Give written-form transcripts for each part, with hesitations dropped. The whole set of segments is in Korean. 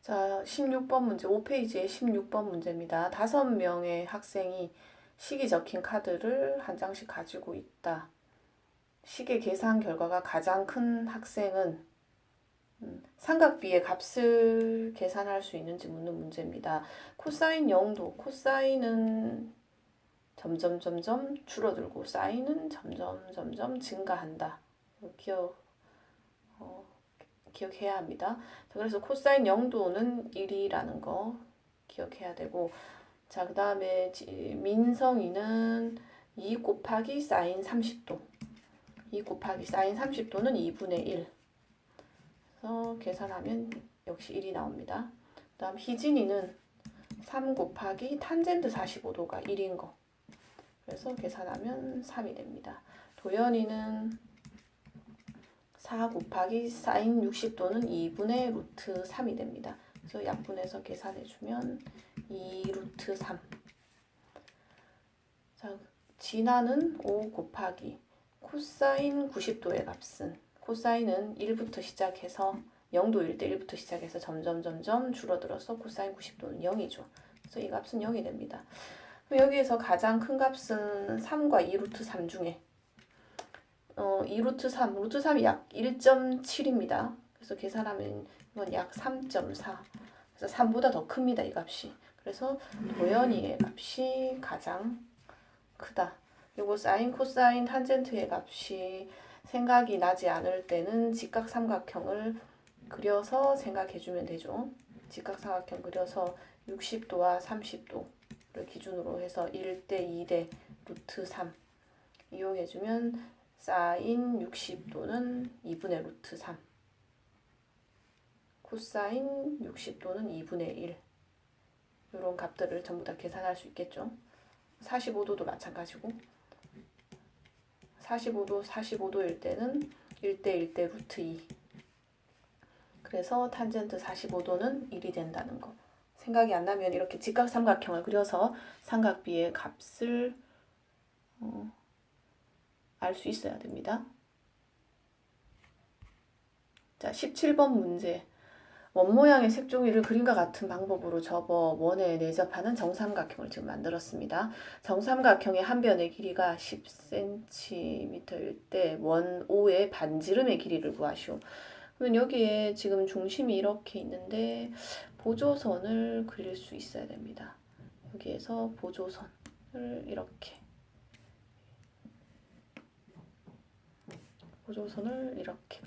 자, 16번 문제, 5페이지의 16번 문제입니다. 5명의 학생이 식이 적힌 카드를 한 장씩 가지고 있다. 식의 계산 결과가 가장 큰 학생은 삼각비의 값을 계산할 수 있는지 묻는 문제입니다. 코사인 0도, 코사인은 점점 줄어들고 사인은 점점 증가한다. 기억해야 합니다. 자, 그래서 코사인 0도는 1이라는 거 기억해야 되고, 자, 그 다음에 민성이는 2 곱하기 사인 30도. 2 곱하기 사인 30도는 2분의 1. 그래서 계산하면 역시 1이 나옵니다. 그 다음 희진이는 3 곱하기 탄젠트 45도가 1인 거. 그래서 계산하면 3이 됩니다. 도연이는 4 곱하기 사인 60도는 2분의 루트 3이 됩니다. 그래서 약분해서 계산해주면 2 루트 3. 자, 진아는 5 곱하기 코사인 90도의 값은, 코사인은 1부터 시작해서 0도일 때 1부터 시작해서 점점 줄어들어서 코사인 90도는 0이죠. 그래서 이 값은 0이 됩니다. 여기에서 가장 큰 값은 3과 2 루트 3 중에 2 루트 3, 루트 3이 약 1.7입니다. 그래서 계산하면 이건 약 3.4. 그래서 3보다 더 큽니다, 이 값이. 그래서 도연이의 값이 가장 크다. 그리고 사인, 코사인, 탄젠트의 값이 생각이 나지 않을 때는 직각삼각형을 그려서 생각해주면 되죠. 직각삼각형 그려서 60도와 30도를 기준으로 해서 1대 2대 루트 3 이용해주면 사인 60도는 2분의 루트 3, 코사인 60도는 2분의 1. 이런 값들을 전부 다 계산할 수 있겠죠. 45도도 마찬가지고 45도일 때는 1대 1대 루트 2. 그래서 탄젠트 45도는 1이 된다는 거. 생각이 안 나면 이렇게 직각삼각형을 그려서 삼각비의 값을 알 수 있어야 됩니다. 자, 17번 문제. 원 모양의 색종이를 그림과 같은 방법으로 접어 원에 내접하는 정삼각형을 지금 만들었습니다. 정삼각형의 한 변의 길이가 10cm일 때 원 O의 반지름의 길이를 구하시오. 그러면 여기에 지금 중심이 이렇게 있는데 보조선을 그릴 수 있어야 됩니다. 여기에서 보조선을 이렇게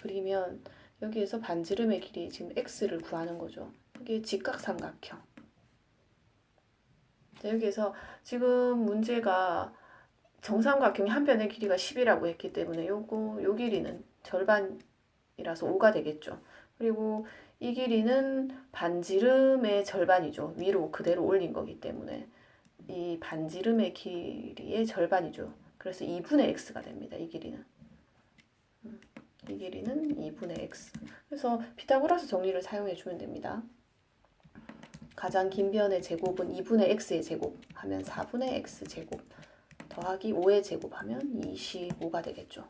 그리면 여기에서 반지름의 길이 지금 x를 구하는 거죠. 이게 직각삼각형. 자, 여기에서 지금 문제가 정삼각형의 한 변의 길이가 10이라고 했기 때문에 요 길이는 절반이라서 5가 되겠죠. 그리고 이 길이는 반지름의 절반이죠. 위로 그대로 올린 거기 때문에 이 반지름의 길이의 절반이죠. 그래서 2분의 x가 됩니다. 이 길이는 2분의 x. 그래서 피타고라스 정리를 사용해 주면 됩니다. 가장 긴 변의 제곱은 2분의 x의 제곱 하면 4분의 x 제곱 더하기 5의 제곱 하면 25가 되겠죠.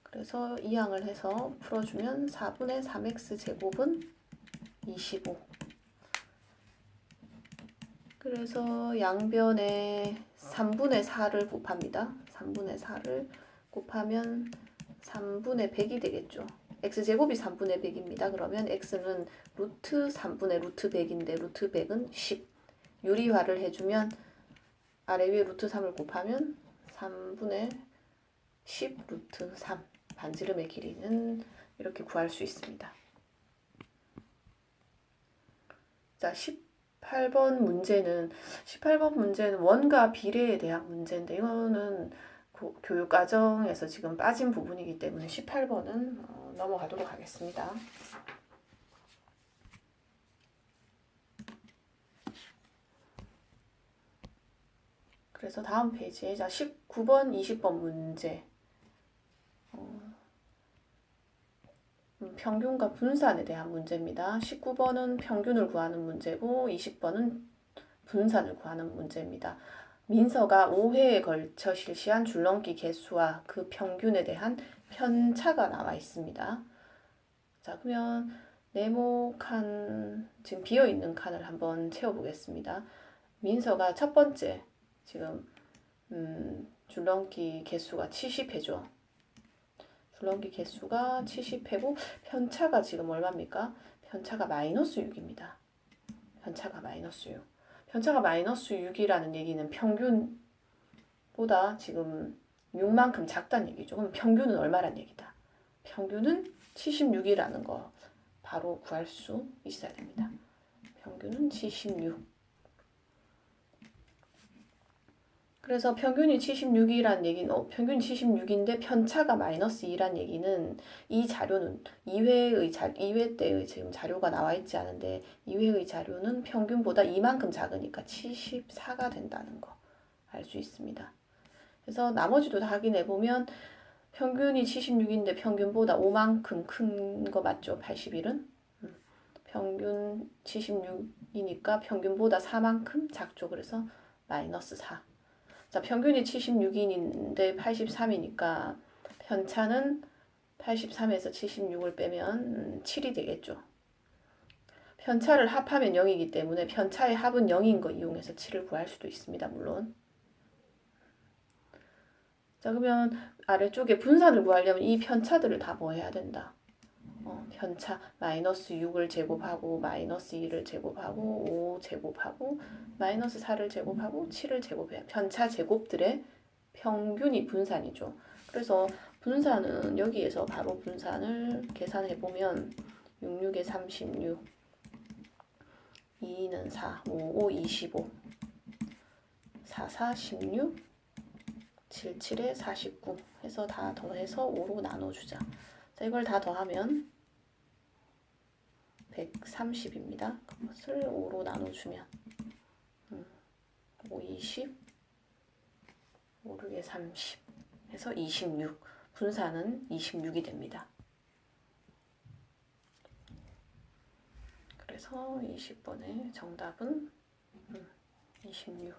그래서 이항을 해서 풀어주면 4분의 3x 제곱은 25. 그래서 양변에 3분의 4를 곱합니다. 3분의 4를 곱하면 3분의 100이 되겠죠. x제곱이 3분의 100입니다. 그러면 x는 루트 3분의 루트 100인데 루트 100은 10. 유리화를 해주면 아래 위에 루트 3을 곱하면 3분의 10 루트 3. 반지름의 길이는 이렇게 구할 수 있습니다. 자, 18번 문제는 원과 비례에 대한 문제인데 이거는 교육과정에서 지금 빠진 부분이기 때문에 18번은 넘어가도록 하겠습니다. 그래서 다음 페이지에 자 19번, 20번 문제 평균과 분산에 대한 문제입니다. 19번은 평균을 구하는 문제고 20번은 분산을 구하는 문제입니다. 민서가 5회에 걸쳐 실시한 줄넘기 개수와 그 평균에 대한 편차가 나와 있습니다. 자, 그러면 네모 칸, 지금 비어있는 칸을 한번 채워보겠습니다. 민서가 첫 번째, 지금, 줄넘기 개수가 70회죠. 줄넘기 개수가 70회고, 편차가 지금 얼마입니까? 편차가 마이너스 6입니다. 편차가 마이너스 6. 편차가 마이너스 6이라는 얘기는 평균보다 지금 6만큼 작다는 얘기죠. 그럼 평균은 얼마란 얘기다? 평균은 76이라는 거 바로 구할 수 있어야 됩니다. 평균은 76. 그래서 평균이 76이란 얘기는 평균이 76인데 편차가 마이너스 2란 얘기는 이 자료는 2회 때의 지금 자료가 나와 있지 않은데 2회의 자료는 평균보다 이만큼 작으니까 74가 된다는 거 알 수 있습니다. 그래서 나머지도 다 확인해 보면 평균이 76인데 평균보다 5만큼 큰 거 맞죠? 81은? 평균 76이니까 평균보다 4만큼 작죠. 그래서 마이너스 4. 자, 평균이 76인인데 83이니까 편차는 83에서 76을 빼면 7이 되겠죠. 편차를 합하면 0이기 때문에 편차의 합은 0인 거 이용해서 7을 구할 수도 있습니다. 물론. 자, 그러면 아래쪽에 분산을 구하려면 이 편차들을 다 뭐 해야 된다? 편차 마이너스 6을 제곱하고 마이너스 2를 제곱하고 5 제곱하고 마이너스 4를 제곱하고 7을 제곱해야 편차 제곱들의 평균이 분산이죠. 그래서 분산은 여기에서 바로 분산을 계산해 보면 66에 36 2는 4 5 5 25 4 4 16 7 7에 49 해서 다 더해서 5로 나눠주자. 자, 이걸 다 더하면 130입니다. 그것을 5로 나눠주면 5, 20, 5, 6에 30 해서 26. 분산은 26이 됩니다. 그래서 20번의 정답은 26.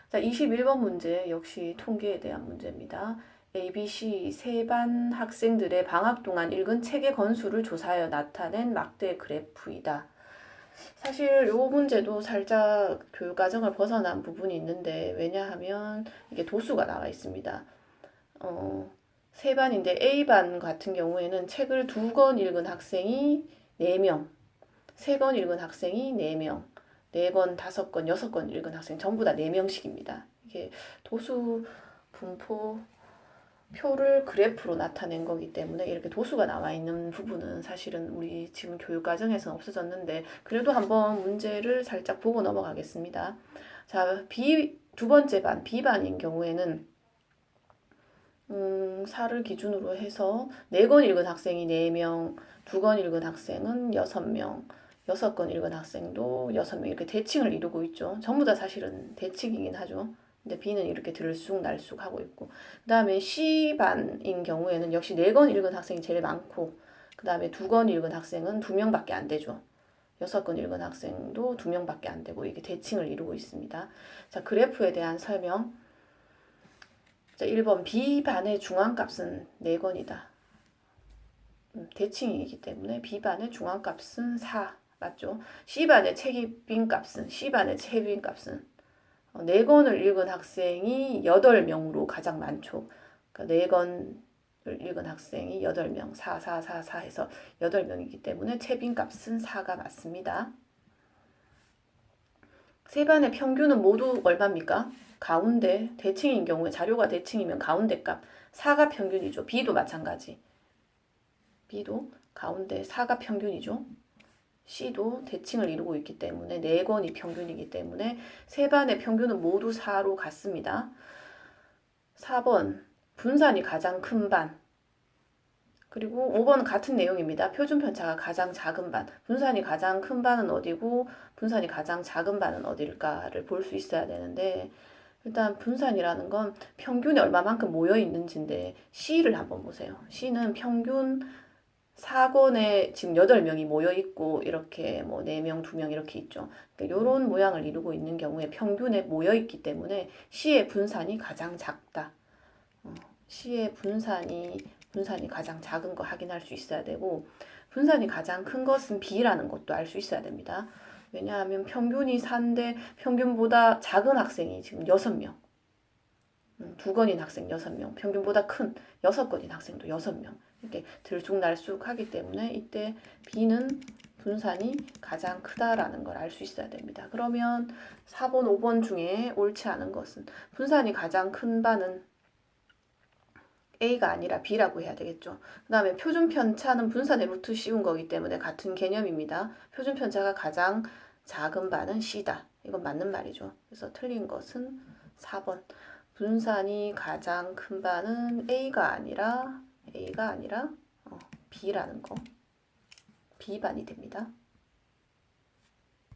자, 21번 문제 역시 통계에 대한 문제입니다. ABC 세 반 학생들의 방학 동안 읽은 책의 건수를 조사하여 나타낸 막대 그래프이다. 사실 이 문제도 살짝 교육과정을 벗어난 부분이 있는데 왜냐하면 이게 도수가 나와 있습니다. 세 반인데 A반 같은 경우에는 책을 2권 읽은 학생이 4명, 3권 읽은 학생이 4명, 4권, 5권, 6권 읽은 학생 전부 다 4명씩입니다. 이게 도수 분포 표를 그래프로 나타낸 거기 때문에 이렇게 도수가 나와 있는 부분은 사실은 우리 지금 교육 과정에서는 없어졌는데 그래도 한번 문제를 살짝 보고 넘어가겠습니다. 자, 두 번째 반, B반인 경우에는 4를 기준으로 해서 4권 읽은 학생이 4명, 2권 읽은 학생은 6명, 6권 읽은 학생도 6명 이렇게 대칭을 이루고 있죠. 전부 다 사실은 대칭이긴 하죠. 근데 B는 이렇게 들쑥날쑥 하고 있고 그 다음에 C반인 경우에는 역시 4권 읽은 학생이 제일 많고 그 다음에 2권 읽은 학생은 2명밖에 안 되죠. 6권 읽은 학생도 2명밖에 안 되고 이게 대칭을 이루고 있습니다. 자, 그래프에 대한 설명. 자, 1번 B반의 중앙값은 4권이다. 대칭이기 때문에 B반의 중앙값은 4 맞죠? C반의 책임값은 4권을 읽은 학생이 8명으로 가장 많죠. 그러니까 4권을 읽은 학생이 8명, 4, 4, 4, 4 해서 8명이기 때문에 채빈값은 4가 맞습니다. 세 반의 평균은 모두 얼마입니까? 가운데 대칭인 경우에 자료가 대칭이면 가운데 값 4가 평균이죠. B도 마찬가지. B도 가운데 4가 평균이죠. C도 대칭을 이루고 있기 때문에 4권이 평균이기 때문에 세 반의 평균은 모두 4로 같습니다. 4번 분산이 가장 큰 반 그리고 5번 같은 내용입니다. 표준 편차가 가장 작은 반 분산이 가장 큰 반은 어디고 분산이 가장 작은 반은 어딜까를 볼 수 있어야 되는데 일단 분산이라는 건 평균이 얼마만큼 모여 있는지인데 C를 한번 보세요. C는 평균 4권에 지금 8명이 모여 있고 이렇게 뭐 4명, 2명 이렇게 있죠. 그러니까 이런 모양을 이루고 있는 경우에 평균에 모여 있기 때문에 C의 분산이 가장 작다. C의 분산이 가장 작은 거 확인할 수 있어야 되고 분산이 가장 큰 것은 B라는 것도 알 수 있어야 됩니다. 왜냐하면 평균이 4인데 평균보다 작은 학생이 지금 6명. 2건인 학생 6명, 평균보다 큰 6건인 학생도 6명. 이렇게 들쭉날쭉하기 때문에 이때 B는 분산이 가장 크다라는 걸 알 수 있어야 됩니다. 그러면 4번, 5번 중에 옳지 않은 것은 분산이 가장 큰 바는 A가 아니라 B라고 해야 되겠죠. 그 다음에 표준편차는 분산의 루트 씌운 거기 때문에 같은 개념입니다. 표준편차가 가장 작은 바는 C다. 이건 맞는 말이죠. 그래서 틀린 것은 4번. 분산이 가장 큰 바는 A가 아니라 B라는 거. B반이 됩니다.